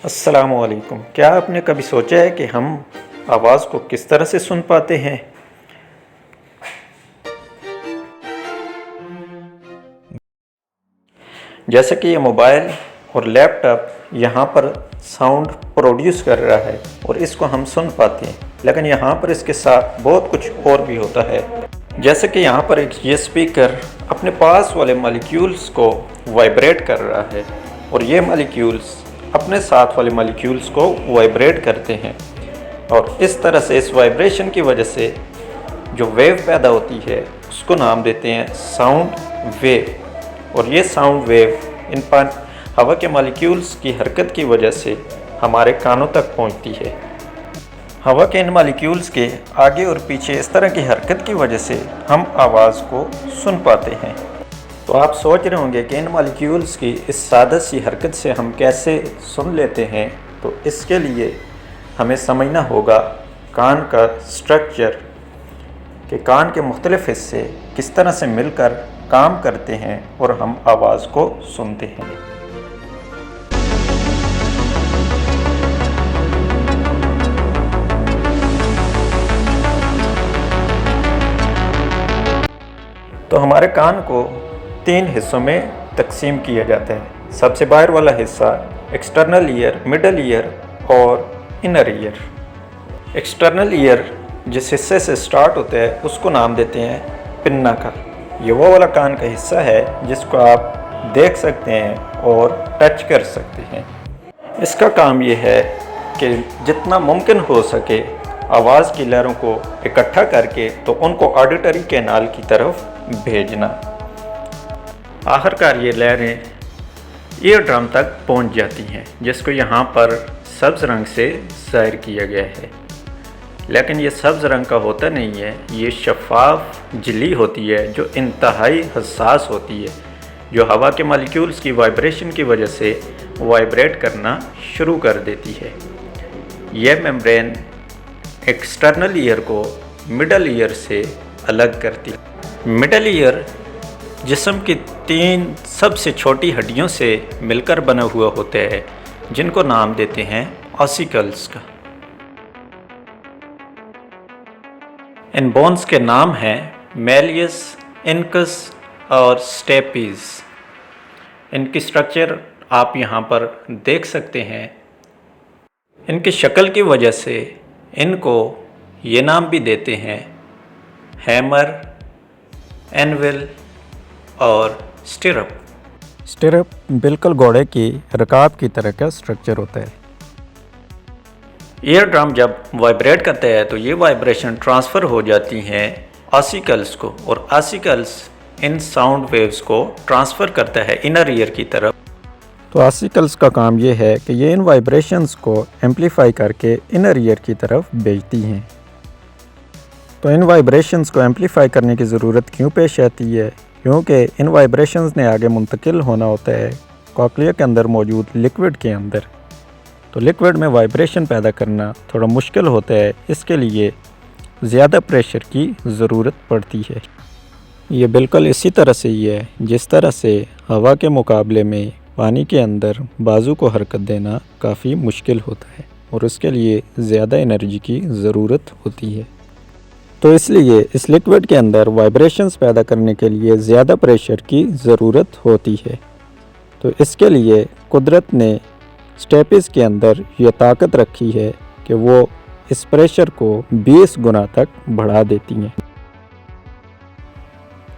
अस्सलामुअलैकुम। क्या आपने कभी सोचा है कि हम आवाज़ को किस तरह से सुन पाते हैं? जैसे कि ये मोबाइल और लैपटॉप यहाँ पर साउंड प्रोड्यूस कर रहा है और इसको हम सुन पाते हैं, लेकिन यहाँ पर इसके साथ बहुत कुछ और भी होता है। जैसे कि यहाँ पर ये स्पीकर अपने पास वाले मॉलिक्यूल्स को वाइब्रेट कर रहा है और ये मॉलिक्यूल्स अपने साथ वाले मॉलिक्यूल्स को वाइब्रेट करते हैं और इस तरह से इस वाइब्रेशन की वजह से जो वेव पैदा होती है उसको नाम देते हैं साउंड वेव। और ये साउंड वेव इन पर हवा के मॉलिक्यूल्स की हरकत की वजह से हमारे कानों तक पहुंचती है। हवा के इन मॉलिक्यूल्स के आगे और पीछे इस तरह की हरकत की वजह से हम आवाज़ को सुन पाते हैं। तो आप सोच रहे होंगे कि इन मॉलिक्यूल्स की इस सादा सी हरकत से हम कैसे सुन लेते हैं। तो इसके लिए हमें समझना होगा कान का स्ट्रक्चर, कि कान के मुख्तलिफ़ हिस्से किस तरह से मिलकर काम करते हैं और हम आवाज़ को सुनते हैं। तो हमारे कान को 3 हिस्सों में तकसीम किया जाता है। सबसे बाहर वाला हिस्सा एक्सटर्नल ईयर, मिडल ईयर और इनर ईयर। एक्सटर्नल ईयर जिस हिस्से से स्टार्ट होता है उसको नाम देते हैं पिन्ना का। ये वो वाला कान का हिस्सा है जिसको आप देख सकते हैं और टच कर सकते हैं। इसका काम ये है कि जितना मुमकिन हो सके आवाज़ की लहरों को इकट्ठा करके तो उनको ऑडिटरी कैनाल की तरफ भेजना। आखिरकार ये लहरें ईयर ड्रम तक पहुंच जाती हैं, जिसको यहाँ पर सब्ज़ रंग से ज़ाहिर किया गया है। लेकिन ये सब्ज़ रंग का होता नहीं है, ये शफ़ाफ झिल्ली होती है जो इंतहाई हसास होती है, जो हवा के मॉलिक्यूल्स की वाइब्रेशन की वजह से वाइब्रेट करना शुरू कर देती है। यह मेम्ब्रेन एक्सटर्नल ईयर को मिडल ईयर से अलग करती है। मिडल ईयर जिस्म की 3 सबसे छोटी हड्डियों से मिलकर बना हुआ होता है, जिनको नाम देते हैं ऑसिकल्स का। इन बोन्स के नाम हैं मैलियस, इनकस और स्टेपीज। इनकी स्ट्रक्चर आप यहाँ पर देख सकते हैं। इनकी शक्ल की वजह से इनको ये नाम भी देते हैं हैमर, एनविल और स्टिरअप। स्टिरअप बिल्कुल घोड़े की रकाब की तरह का स्ट्रक्चर होता है। ईयर ड्रम जब वाइब्रेट करता है तो ये वाइब्रेशन ट्रांसफ़र हो जाती हैं ऑसिकल्स को, और ऑसिकल्स इन साउंड वेव्स को ट्रांसफ़र करता है इनर ईयर की तरफ। तो ऑसिकल्स का काम ये है कि ये इन वाइब्रेशंस को एम्पलीफाई करके इनर ईयर की तरफ भेजती हैं। तो इन वाइब्रेशंस को एम्पलीफाई करने की ज़रूरत क्यों पेश आती है? क्योंकि इन वाइब्रेशंस ने आगे मुंतकिल होना होता है कॉक्लिया के अंदर मौजूद लिक्विड के अंदर। तो लिक्विड में वाइब्रेशन पैदा करना थोड़ा मुश्किल होता है, इसके लिए ज़्यादा प्रेशर की ज़रूरत पड़ती है। ये बिल्कुल इसी तरह से ही है जिस तरह से हवा के मुकाबले में पानी के अंदर बाजू को हरकत देना काफ़ी मुश्किल होता है और उसके लिए ज़्यादा एनर्जी की ज़रूरत होती है। तो इसलिए इस लिक्विड के अंदर वाइब्रेशंस पैदा करने के लिए ज़्यादा प्रेशर की ज़रूरत होती है। तो इसके लिए कुदरत ने स्टेपिस के अंदर ये ताकत रखी है कि वो इस प्रेशर को 20 गुना तक बढ़ा देती हैं।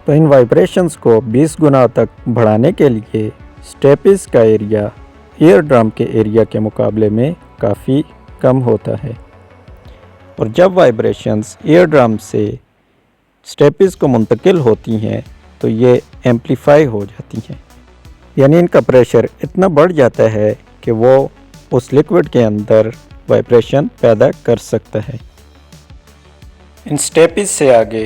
तो इन वाइब्रेशंस को 20 गुना तक बढ़ाने के लिए स्टेपिस का एरिया ईयर ड्रम के एरिया के मुकाबले में काफ़ी कम होता है। और जब वाइब्रेशंस ईयर ड्रम से स्टेपिस को मुंतकिल होती हैं तो ये एम्पलीफाई हो जाती हैं, यानी इनका प्रेशर इतना बढ़ जाता है कि वो उस लिक्विड के अंदर वाइब्रेशन पैदा कर सकता है। इन स्टेपिस से आगे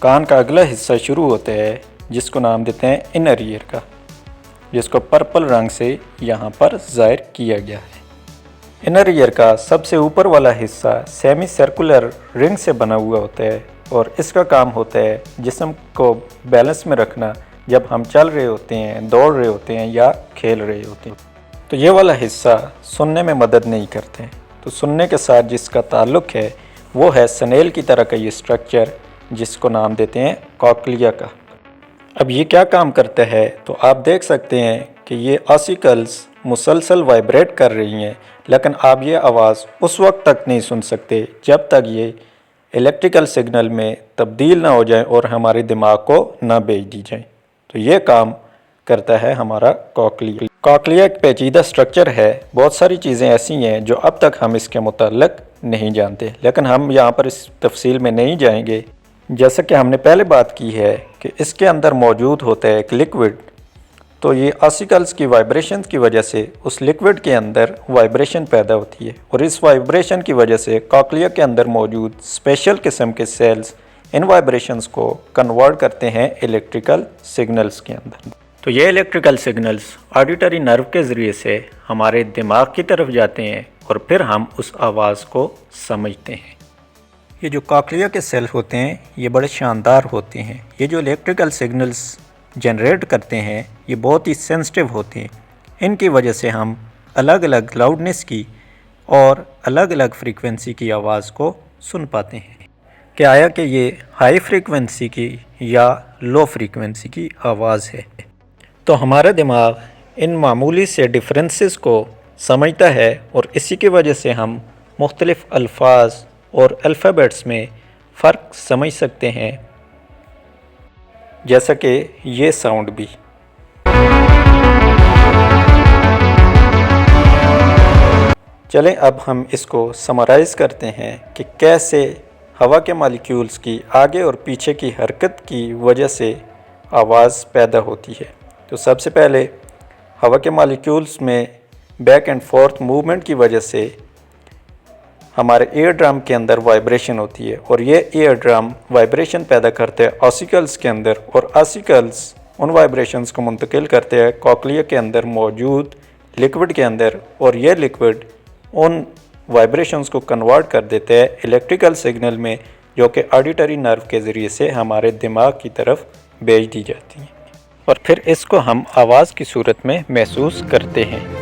कान का अगला हिस्सा शुरू होता है जिसको नाम देते हैं इनर ईयर का, जिसको पर्पल रंग से यहाँ पर ज़ाहिर किया गया है। इनर ईयर का सबसे ऊपर वाला हिस्सा सेमी सर्कुलर रिंग से बना हुआ होता है और इसका काम होता है जिस्म को बैलेंस में रखना जब हम चल रहे होते हैं, दौड़ रहे होते हैं या खेल रहे होते हैं। तो ये वाला हिस्सा सुनने में मदद नहीं करते। तो सुनने के साथ जिसका ताल्लुक़ है वो है स्नेल की तरह का ये स्ट्रक्चर जिसको नाम देते हैं कॉक्लिया का। अब ये क्या काम करता है, तो आप देख सकते हैं कि ये ऑसिकल्स मुसलसल वाइब्रेट कर रही हैं, लेकिन आप ये आवाज़ उस वक्त तक नहीं सुन सकते जब तक ये इलेक्ट्रिकल सिग्नल में तब्दील ना हो जाए और हमारे दिमाग को ना भेज दी जाए। तो ये काम करता है हमारा कॉक्लिया। कॉक्लिया एक पेचीदा स्ट्रक्चर है, बहुत सारी चीज़ें ऐसी हैं जो अब तक हम इसके मुताल्लिक़ नहीं जानते, लेकिन हम यहाँ पर इस तफसील में नहीं जाएंगे। जैसा कि हमने पहले बात की है कि इसके अंदर मौजूद होता है एक लिक्विड, तो ये ऑसिकल्स की वाइब्रेशन की वजह से उस लिक्विड के अंदर वाइब्रेशन पैदा होती है और इस वाइब्रेशन की वजह से कॉक्लिया के अंदर मौजूद स्पेशल किस्म के सेल्स इन वाइब्रेशंस को कन्वर्ट करते हैं इलेक्ट्रिकल सिग्नल्स के अंदर। तो ये इलेक्ट्रिकल सिग्नल्स ऑडिटरी नर्व के ज़रिए से हमारे दिमाग की तरफ जाते हैं और फिर हम उस आवाज़ को समझते हैं। ये जो कॉक्लिया के सेल होते हैं ये बड़े शानदार होते हैं। ये जो इलेक्ट्रिकल सिग्नल्स जनरेट करते हैं ये बहुत ही सेंसिटिव होते हैं। इनकी वजह से हम अलग अलग लाउडनेस की और अलग अलग फ्रीक्वेंसी की आवाज़ को सुन पाते हैं। क्या आया कि ये हाई फ्रीक्वेंसी की या लो फ्रीक्वेंसी की आवाज़ है। तो हमारा दिमाग इन मामूली से डिफरेंसेस को समझता है और इसी की वजह से हम मुख्तलिफ़ अल्फाज और अल्फ़ाबेट्स में फ़र्क समझ सकते हैं, जैसा कि ये साउंड भी। चलें अब हम इसको समराइज़ करते हैं कि कैसे हवा के मॉलिक्यूल्स की आगे और पीछे की हरकत की वजह से आवाज़ पैदा होती है। तो सबसे पहले हवा के मॉलिक्यूल्स में बैक एंड फोर्थ मूवमेंट की वजह से हमारे ईयर ड्रम के अंदर वाइब्रेशन होती है और ये ईयर ड्रम वाइब्रेशन पैदा करते हैं ऑसिकल्स के अंदर और ऑसिकल्स उन वाइब्रेशंस को मुंतकिल करते हैं कॉक्लिया के अंदर मौजूद लिक्विड के अंदर और ये लिक्विड उन वाइब्रेशंस को कन्वर्ट कर देते हैं इलेक्ट्रिकल सिग्नल में, जो कि ऑडिटरी नर्व के ज़रिए से हमारे दिमाग की तरफ भेज दी जाती हैं और फिर इसको हम आवाज़ की सूरत में महसूस करते हैं।